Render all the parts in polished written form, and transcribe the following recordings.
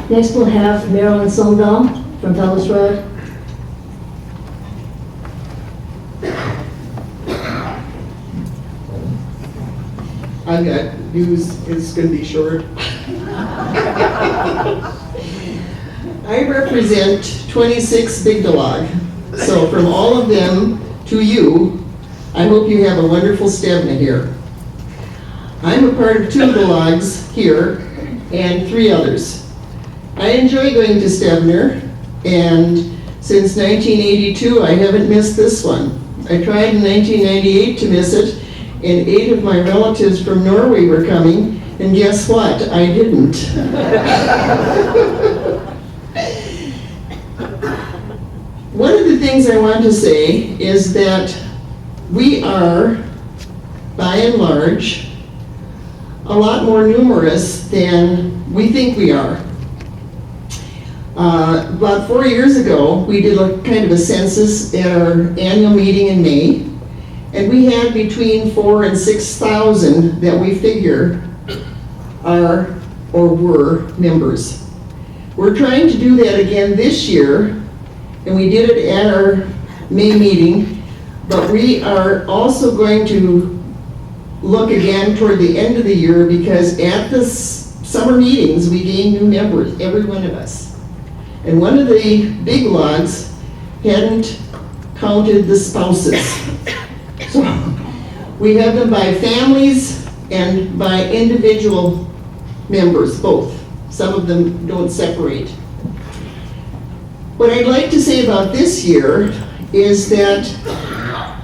Next we'll have Marilyn Sondahl from Fellows Road. I've got news, it's going to be short. I represent 26 Sigdalslag. So from all of them to you, I hope you have a wonderful Stevne here. I'm a part of 2 of the logs here and 3 others. I enjoy going to Stevne, and since 1982 I haven't missed this one. I tried in 1998 to miss it, and 8 of my relatives from Norway were coming, and guess what? I didn't. One of the things I want to say is that we are, by and large, a lot more numerous than we think we are. About 4 years ago, we did a kind of a census at our annual meeting in May, and we had between 4,000 and 6,000 that we figure are or were members. We're trying to do that again this year, and we did it at our May meeting, but we are also going to look again toward the end of the year, because at the summer meetings we gain new members, every one of us. And one of the big logs hadn't counted the spouses. So we have them by families and by individual members, both. Some of them don't separate. What I'd like to say about this year is that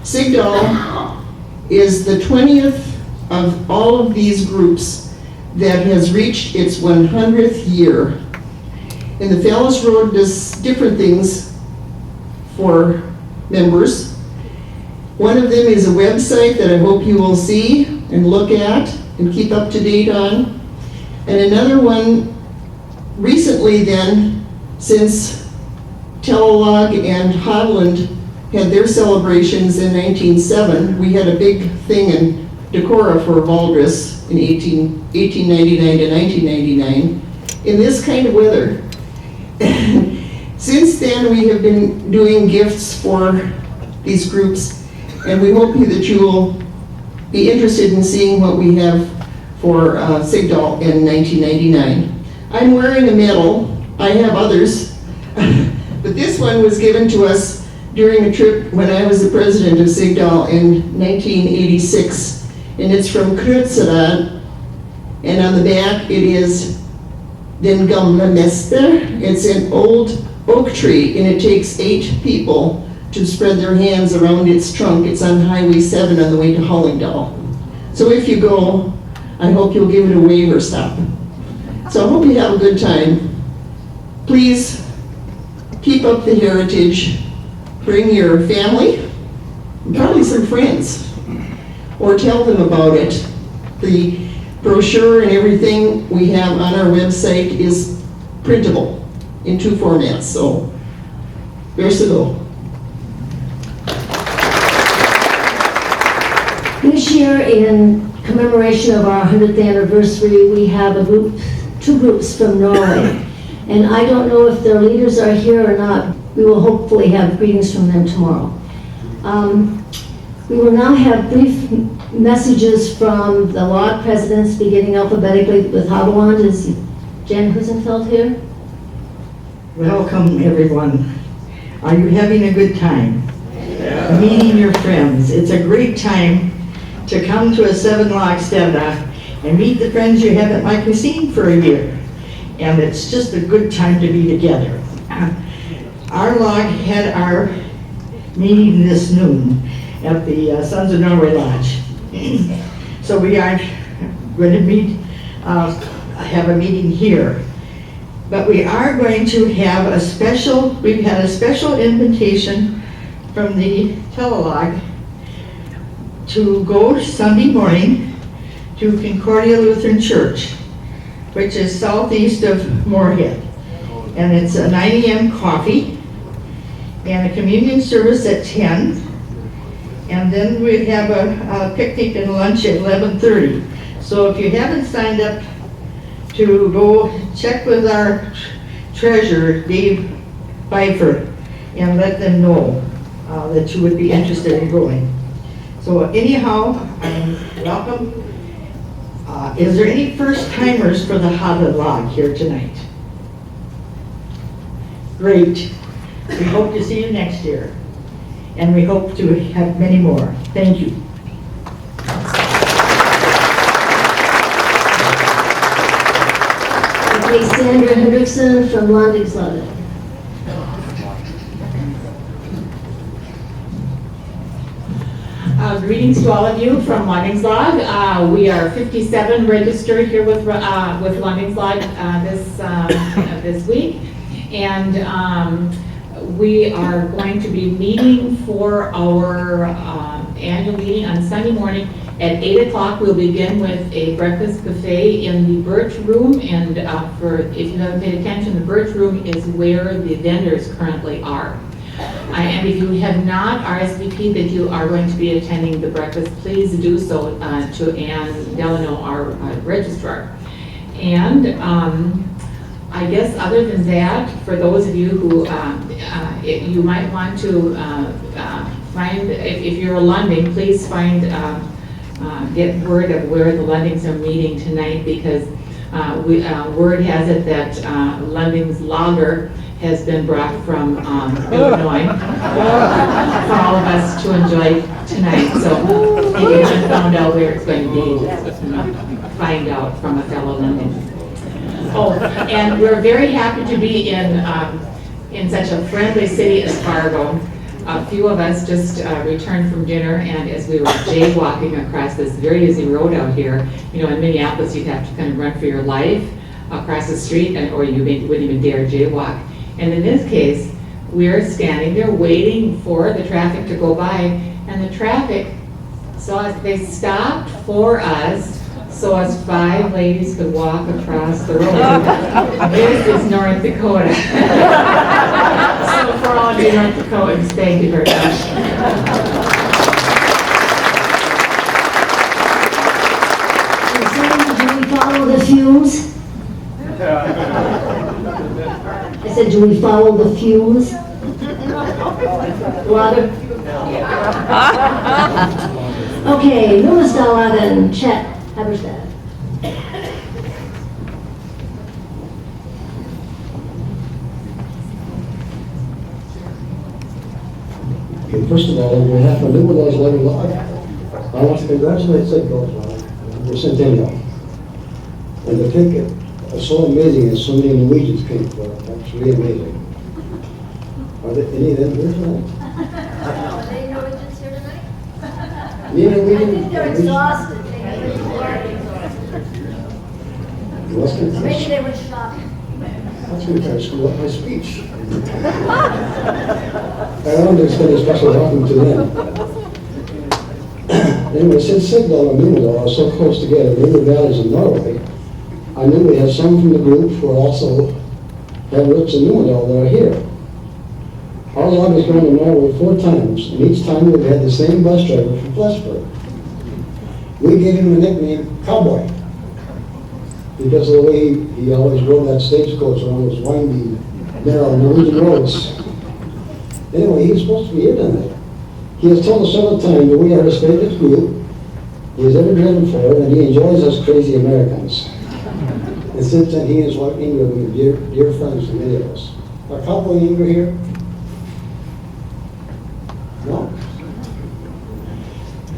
Sigdal is the 20th of all of these groups that has reached its 100th year. And the Fellows Road does different things for members. One of them is a website that I hope you will see and look at and keep up to date on. And another one recently then, since Sigdalslag and Holland had their celebrations in 1907, we had a big thing in Dakota for Valdres in 1899 to 1999 in this kind of weather. Since then, we have been doing gifts for these groups, and we hope that you will be interested in seeing what we have for Sigdal in 1999. I'm wearing a medal. I have others, but this one was given to us during a trip when I was the president of Sigdal in 1986, and it's from Kreutzerad, and on the back it is Den Gamle Mester. It's an old oak tree, and it takes 8 people to spread their hands around its trunk. It's on Highway 7 on the way to Hallingdal. So if you go, I hope you'll give it a wave or stop. So I hope you have a good time. Please keep up the heritage. Bring your family, and probably some friends, or tell them about it. The brochure and everything we have on our website is printable in 2 formats, so there's to go. This year, in commemoration of our 100th anniversary, we have 2 groups from Norway. And I don't know if their leaders are here or not. We will hopefully have greetings from them tomorrow. We will now have brief messages from the log presidents, beginning alphabetically with Hadeland. Is Jen Husenfeld here? Welcome, everyone. Are you having a good time? Yeah. Meeting your friends. It's a great time to come to a Sigdalslag Stevne and meet the friends you haven't likely seen for a year. And it's just a good time to be together. Our log had our meeting this noon at the Sons of Norway Lodge. So we are going to meet, have a meeting here. But we are going to have we've had a special invitation from the Sigdalslag to go Sunday morning to Concordia Lutheran Church, which is southeast of Moorhead. And it's a 9 a.m. coffee and a communion service at 10. And then we have a picnic and lunch at 11:30. So if you haven't signed up to go check with our treasurer, Dave Pfeiffer, and let them know that you would be interested in going. So anyhow, welcome. Is there any first timers for the Sigdalslag here tonight? Great. We hope to see you next year. And we hope to have many more. Thank you. Okay, Sandra Hendrickson from Sigdalslag. Greetings to all of you from Sigdalslag. We are 57 registered here with Sigdalslag this week, and we are going to be meeting for our annual meeting on Sunday morning at 8 o'clock. We'll begin with a breakfast buffet in the Birch Room, and if you haven't paid attention, the Birch Room is where the vendors currently are. And if you have not RSVP'd that you are going to be attending the breakfast, please do so to Ann Delano, our registrar. And I guess other than that, for those of you who, you might want to find, if you're a Lunding, please find, get word of where the Lundings are meeting tonight, because word has it that Lunding's lager has been brought from Illinois for all of us to enjoy tonight. So if you haven't found out where it's going to be, just find out from a fellow London. Oh, and we're very happy to be in such a friendly city as Fargo. A few of us just returned from dinner, and as we were jaywalking across this very busy road out here, you know, in Minneapolis you'd have to kind of run for your life across the street, or you wouldn't even dare jaywalk. And in this case, we're standing there waiting for the traffic to go by, and the traffic, they stopped for us so as 5 ladies could walk across the road. This is North Dakota. So for all of you North Dakotans, thank you very much. Do we follow the fumes? I said, do we follow the fumes? Water? Okay, Sigdalslag and Chet Haberstad. Okay, first of all, on behalf of Sigdalslag, I want to congratulate Sigdalslag on their centennial. And to think it was so amazing and so many Norwegians came for it. That's really amazing. Are there any of them here tonight? Are they Norwegians here tonight? Any I Norwegian? think they're exhausted. Maybe they were shopping. That's going to try to screw up my speech. I wanted to extend a special welcome to them. Anyway, since Sigdal and Numedal are so close together, in the valleys of Norway, I knew we had some from the group who also have roots in Numedal that are here. Our log has gone to Norway 4 times, and each time we've had the same bus driver from Flesburg. We gave him the nickname Cowboy, because of the way he always rode that stagecoach around those windy, narrow Norwegian roads. Anyway, he's supposed to be here tonight. He has told us several times that we are his favorite group he has ever driven for, and he enjoys us crazy Americans. And since then, he and his wife Inga have been dear friends to many of us. Are Cowboy and Inga here? No?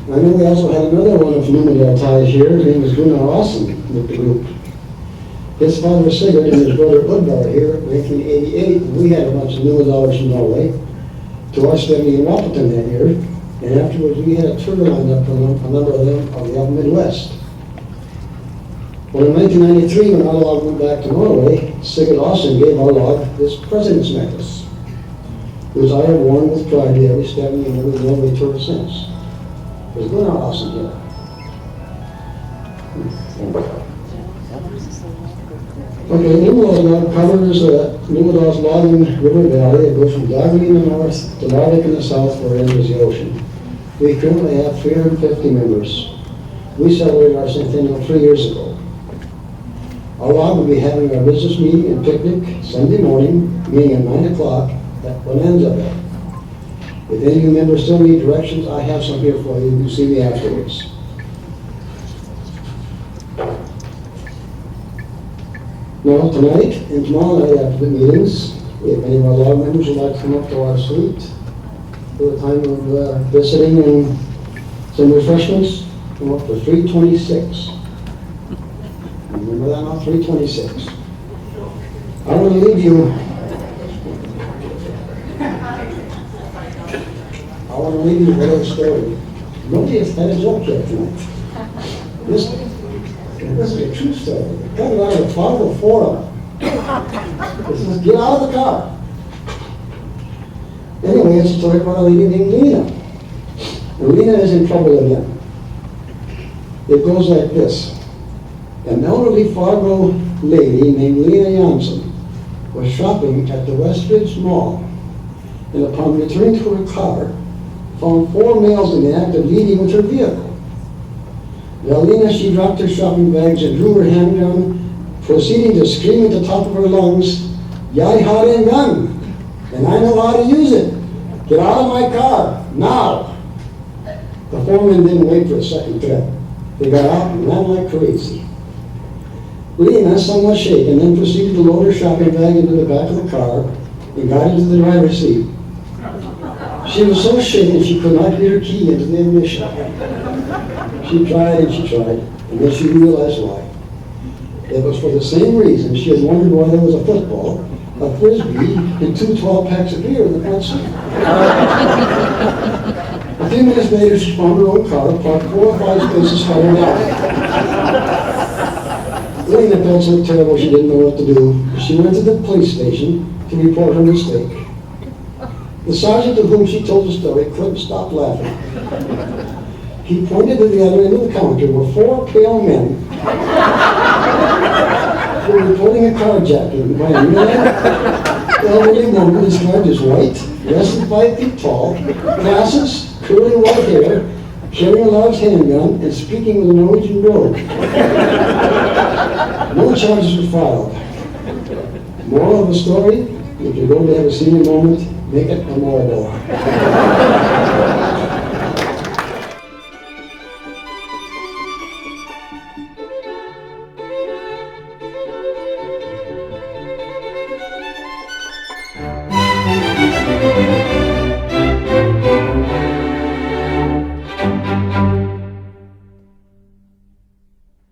I know we also had another one of Numedal ties here. His name is Gunnar Olsen with the group. His father Sigurd and his brother Udvar here in 1988. We had a bunch of Numedalers from Norway to our study in Washington that year. And afterwards, we had a tour lined up for a number of them of the upper Midwest. Well, in 1993, when our log went back to Norway, Sigurd Olsen gave our log this president's necklace, which I have worn with pride every step of the Norway tour since. There's Gunnar Olsen here. Okay, Numedal covers Numedal's Logging River Valley. It goes from Dagny in the north to Larvik in the south, where it enters the ocean. We currently have 350 members. We celebrated our centennial 3 years ago. Our lodge will be having our business meeting and picnic Sunday morning, meeting at 9 o'clock at Bonanza Bell. If any of you members still need directions, I have some here for you. You can see me afterwards. Now, tonight and tomorrow night after the meetings, if any of our lodge members would like to come up to our suite for the time of visiting and some refreshments, come up to 326. Remember that now, 326. I want to leave you. I want to leave you with a little story. Nobody has had a joke yet tonight. This is a true story. Got it out of the Fargo Forum. This is get out of the car. Anyway, it's a story about a lady named Lena. And Lena is in trouble again. It goes like this. An elderly Fargo lady named Lena Johnson was shopping at the Westridge Mall, and upon returning to her car, found 4 males in the act of leaving with her vehicle. Well, Lena, she dropped her shopping bags and drew her handgun, proceeding to scream at the top of her lungs, "Yai had a gun, and I know how to use it. Get out of my car, now!" The 4 men didn't wait for a second threat. They got out and ran like crazy. Lena, somewhat shaken, then proceeded to load her shopping bag into the back of the car and got into the driver's seat. She was so shaken she could not get her key into the ignition. She tried and then she realized why. It was for the same reason she had wondered why there was a football, a frisbee, and 2 12-packs of beer in the front seat. A few minutes later, she found her own car parked 4 or 5 spaces farther down. Lena felt so terrible she didn't know what to do. She went to the police station to report her mistake. The sergeant to whom she told the story couldn't stop laughing. He pointed to the other end of the counter where 4 pale men were reporting a carjacking by a man, elderly woman described as white, less than 5 feet tall, glasses, curly white hair, carrying a large handgun, and speaking with a Norwegian brogue. No charges were filed. Moral of the story, if you're going to have a senior moment, make it memorable.